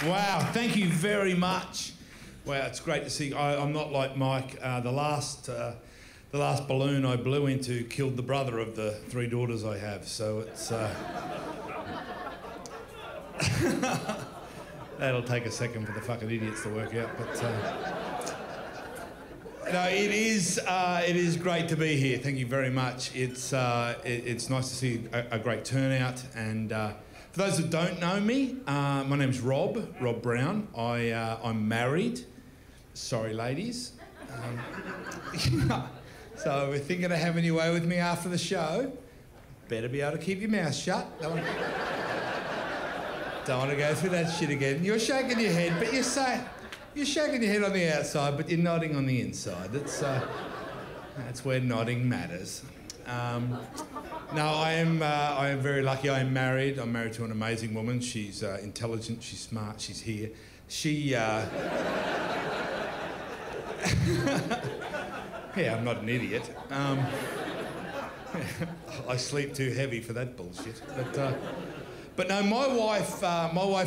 Wow, thank you very much. Wow, it's great to see. I'm not like Mike. The last balloon I blew into killed the brother of the 3 daughters I have. So it's that'll take a second for the fucking idiots to work out. But no, it is great to be here. Thank you very much. It's nice to see a great turnout. And for those that don't know me, my name's Rob Brown. I'm married. Sorry, ladies. So if we're thinking of having you away with me after the show, better be able to keep your mouth shut. Don't want to go through that shit again. You're shaking your head, but you're shaking your head on the outside, but you're nodding on the inside. That's where nodding matters. No, I am very lucky. I am married. I'm married to an amazing woman. She's intelligent. She's smart. She's here. Yeah, I'm not an idiot. I sleep too heavy for that bullshit. But no, my wife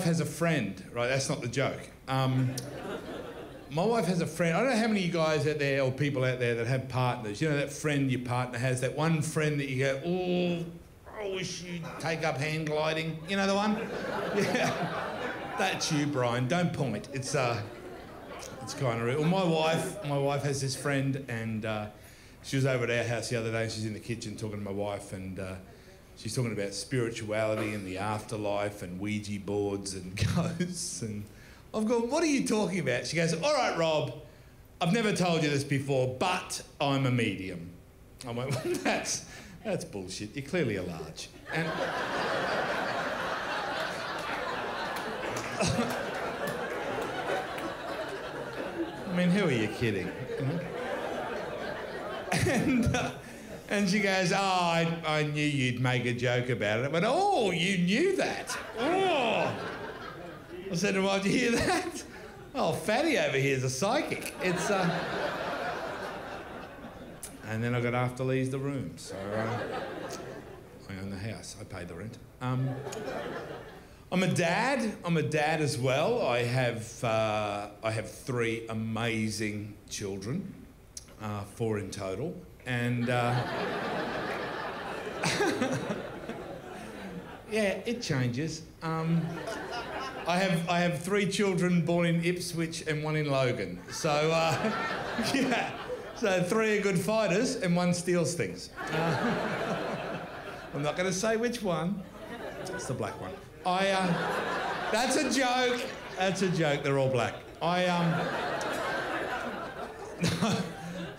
has a friend. Right, that's not the joke. My wife has a friend. I don't know how many of you guys out there or people out there that have partners. You know that friend your partner has, that one friend that you go, oh, I wish you'd take up hang gliding. You know the one? Yeah, that's you, Brian. Don't point. It's kind of real. Well, my wife has this friend, and she was over at our house the other day. She's in the kitchen talking to my wife, and she's talking about spirituality and the afterlife and Ouija boards and ghosts. And I've gone, what are you talking about? She goes, all right, Rob, I've never told you this before, but I'm a medium. I went, well, that's bullshit. You're clearly a large. And I mean, who are you kidding? And she goes, oh, I knew you'd make a joke about it. I went, oh, you knew that? Oh. I said, well, did you hear that? Oh, Fatty over here is a psychic. It's And then I got half to lease the room, so I own the house. I pay the rent. I'm a dad. I'm a dad as well. I have 3 amazing children, 4 in total, and yeah, it changes. I have 3 children born in Ipswich and 1 in Logan. So yeah, so 3 are good fighters and 1 steals things. I'm not going to say which one. It's the black one. That's a joke. That's a joke. They're all black.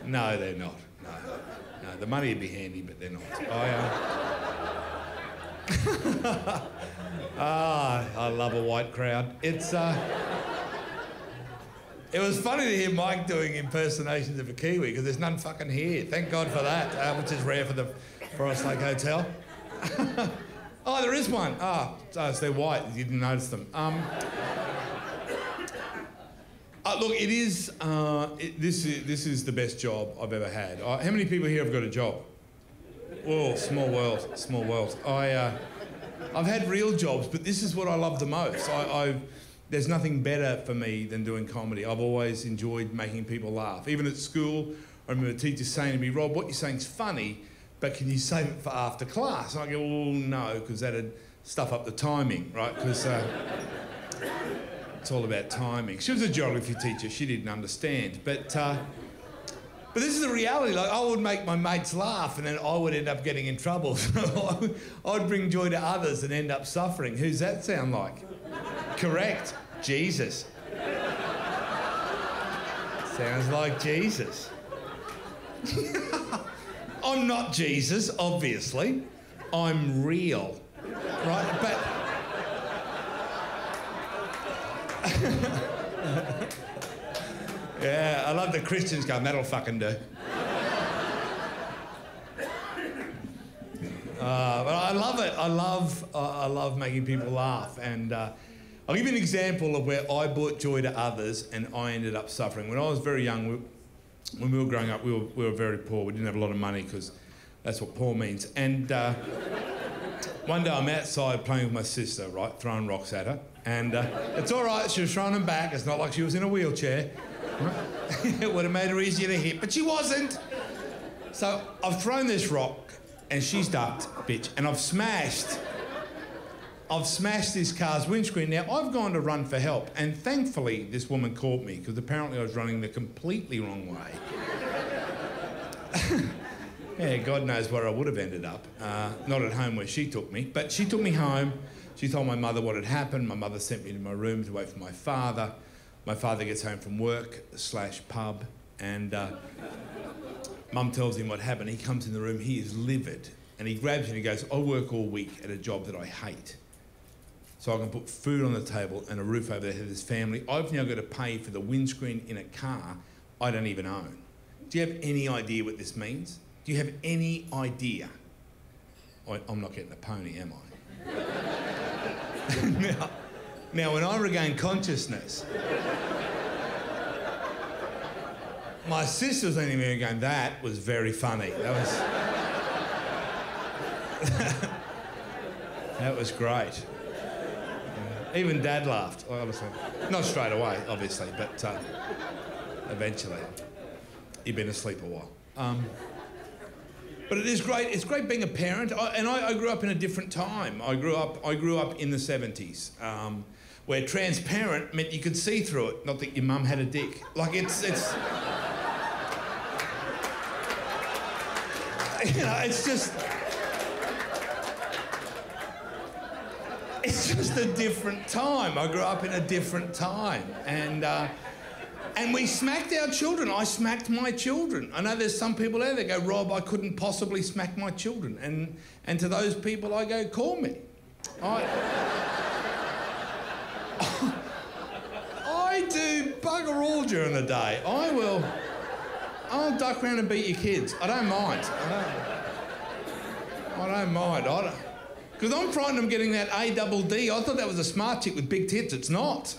No, they're not. No, the money would be handy, but they're not. I love a white crowd. It was funny to hear Mike doing impersonations of a Kiwi, because there's none fucking here. Thank God for that, which is rare for the Forest Lake Hotel. Oh, there is one. So they're white. You didn't notice them. Look, it is. This is the best job I've ever had. How many people here have got a job? Oh, small world. Small world. I've had real jobs, but this is what I love the most. There's nothing better for me than doing comedy. I've always enjoyed making people laugh. Even at school, I remember teachers saying to me, Rob, what you're saying is funny, but can you save it for after class? And I go, oh, no, because that'd stuff up the timing, right? Because it's all about timing. She was a geography teacher. She didn't understand. But this is the reality. Like, I would make my mates laugh, and then I would end up getting in trouble. So I'd bring joy to others and end up suffering. Who's that sound like? Correct. Jesus. Sounds like Jesus. I'm not Jesus, obviously. I'm real, right? But yeah, I love the Christians going, that'll fucking do. But I love it. I love making people laugh, and I'll give you an example of where I brought joy to others and I ended up suffering. When I was very young, when we were growing up, we were very poor. We didn't have a lot of money because that's what poor means. And my one day I'm outside playing with my sister, right, throwing rocks at her, and it's all right, she was throwing them back. It's not like she was in a wheelchair. It would have made her easier to hit, but she wasn't. So I've thrown this rock, and she's ducked, bitch, and I've smashed this car's windscreen. Now, I've gone to run for help, and thankfully this woman caught me, because apparently I was running the completely wrong way. Yeah, God knows where I would have ended up. Not at home where she took me, but she took me home. She told my mother what had happened. My mother sent me to my room to wait for my father. My father gets home from work/pub, and Mum tells him what happened. He comes in the room, he is livid, and he grabs me and he goes, I work all week at a job that I hate, so I can put food on the table and a roof over the head of this family. I've now got to pay for the windscreen in a car I don't even own. Do you have any idea what this means? Do you have any idea? I'm not getting a pony, am I? Now, when I regained consciousness, my sister was leaning there going, that was very funny. That was great. Even Dad laughed. Not straight away, obviously, but eventually. He'd been asleep a while. But it is great. It's great being a parent. I grew up in a different time. I grew up in the 70s, where transparent meant you could see through it. Not that your mum had a dick. Like it's you know, it's just a different time. I grew up in a different time, and we smacked our children. I smacked my children. I know there's some people there that go, Rob, I couldn't possibly smack my children. And to those people, I go, call me. I do bugger all during the day. I'll duck around and beat your kids. I don't mind. I don't mind. Because I'm frightened of getting that ADD. I thought that was a smart chick with big tits. It's not.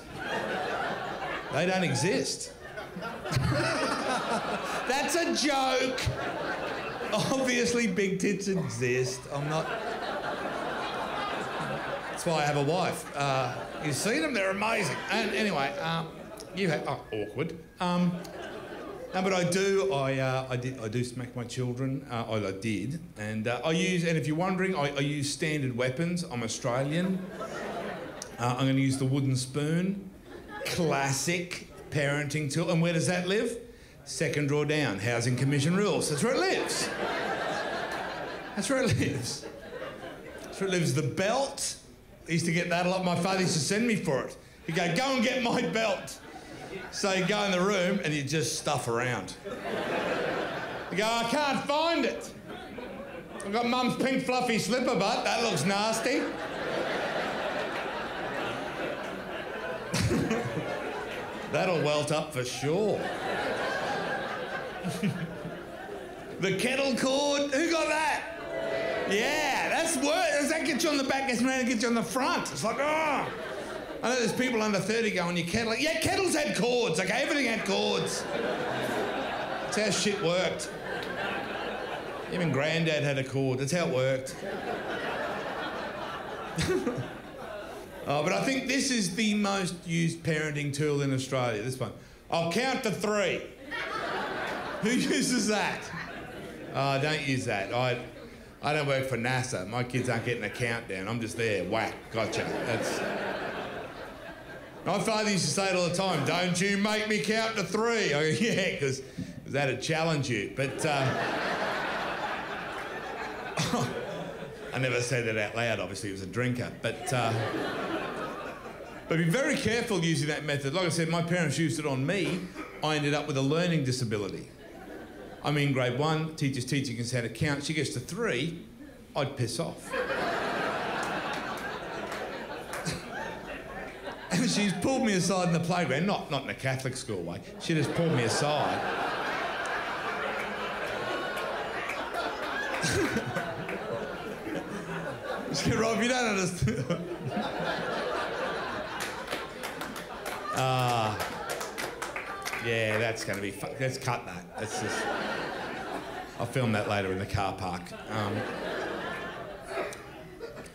They don't exist. That's a joke. Obviously, big tits exist. I'm not... That's why I have a wife. You see them? They're amazing. And anyway, you have... Oh, awkward. No, but I do. I do smack my children. I did, and I use. And if you're wondering, I use standard weapons. I'm Australian. I'm going to use the wooden spoon. Classic parenting tool. And where does that live? Second drawer down. Housing Commission rules. That's where it lives. That's where it lives. That's where it lives. The belt. I used to get that a lot. My father used to send me for it. He'd go and get my belt. So you go in the room and you just stuff around. You go, I can't find it. I've got Mum's pink fluffy slipper butt. That looks nasty. That'll welt up for sure. The kettle cord. Who got that? Yeah, that's worse. That gets you on the back, gets around and gets you on the front. It's like, oh. I know there's people under 30 going, your kettle... Yeah, kettles had cords, okay? Everything had cords. That's how shit worked. Even Grandad had a cord. That's how it worked. Oh, but I think this is the most used parenting tool in Australia, this one. I'll count to 3. Who uses that? Oh, don't use that. I don't work for NASA. My kids aren't getting a countdown. I'm just there. Whack. Gotcha. That's... My father used to say it all the time, don't you make me count to 3. I go, yeah, because that'd challenge you. But I never said that out loud, obviously he was a drinker. But be very careful using that method. Like I said, my parents used it on me. I ended up with a learning disability. I'm in grade 1, teacher's teaching us how to count. She gets to 3, I'd piss off. And she's pulled me aside in the playground, not in a Catholic school way. She just pulled me aside. She said, Rob, you don't understand. Yeah, that's going to be let's cut that. That's just... I'll film that later in the car park.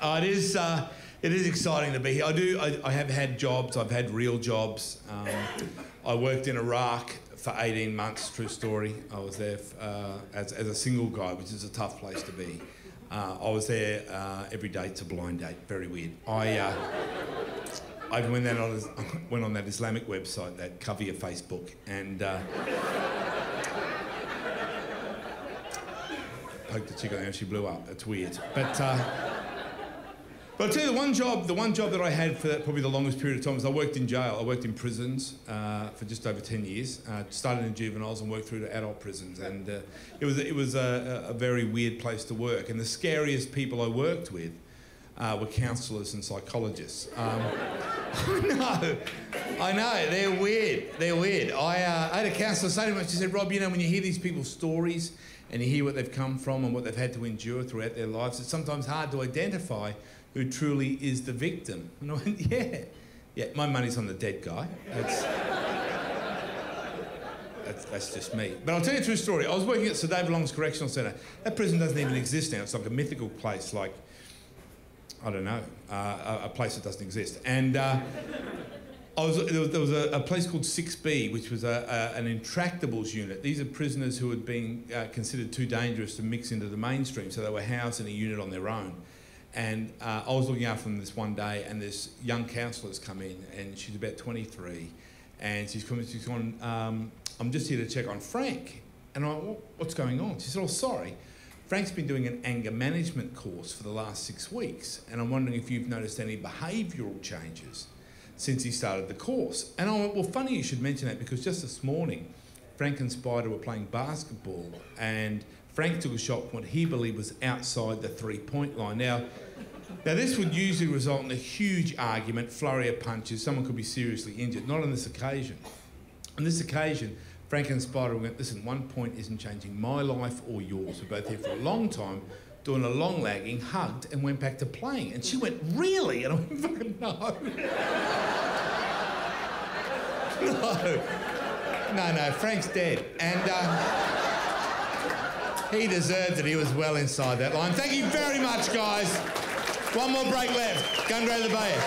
It is exciting to be here. I have had jobs. I've had real jobs. I worked in Iraq for 18 months. True story. I was there as a single guy, which is a tough place to be. I was there every day. It's a blind date. Very weird. I went on that Islamic website, that cover your Facebook, and poked the chick on there and she blew up. It's weird. But I'll tell you, the one job that I had for probably the longest period of time was I worked in jail. I worked in prisons for just over 10 years. Started in juveniles and worked through to adult prisons. And it was a very weird place to work. And the scariest people I worked with were counsellors and psychologists. I know, they're weird. I had a counsellor say to me, she said, Rob, you know, when you hear these people's stories and you hear what they've come from and what they've had to endure throughout their lives, it's sometimes hard to identify who truly is the victim. And I went, yeah, my money's on the dead guy. That's just me. But I'll tell you a true story. I was working at Sir David Long's Correctional Centre. That prison doesn't even exist now. It's like a mythical place, like, I don't know, a place that doesn't exist. And there was a place called 6B, which was an intractables unit. These are prisoners who had been considered too dangerous to mix into the mainstream, so they were housed in a unit on their own. And I was looking after them this one day, and this young counsellor's come in, and she's about 23, and she's gone, I'm just here to check on Frank. And I went, well, what's going on? She said, oh, sorry. Frank's been doing an anger management course for the last 6 weeks, and I'm wondering if you've noticed any behavioural changes since he started the course. And I went, well, funny you should mention that, because just this morning, Frank and Spider were playing basketball, and Frank took a shot from what he believed was outside the three-point line. Now, this would usually result in a huge argument, flurry of punches, someone could be seriously injured. Not on this occasion. On this occasion, Frank and Spider went, listen, 1 point isn't changing my life or yours. We're both here for a long time, doing a long lagging, hugged, and went back to playing. And she went, really? And I went, fucking no. No, Frank's dead. And he deserved it. He was well inside that line. Thank you very much, guys. One more break left. Go and grab the beer.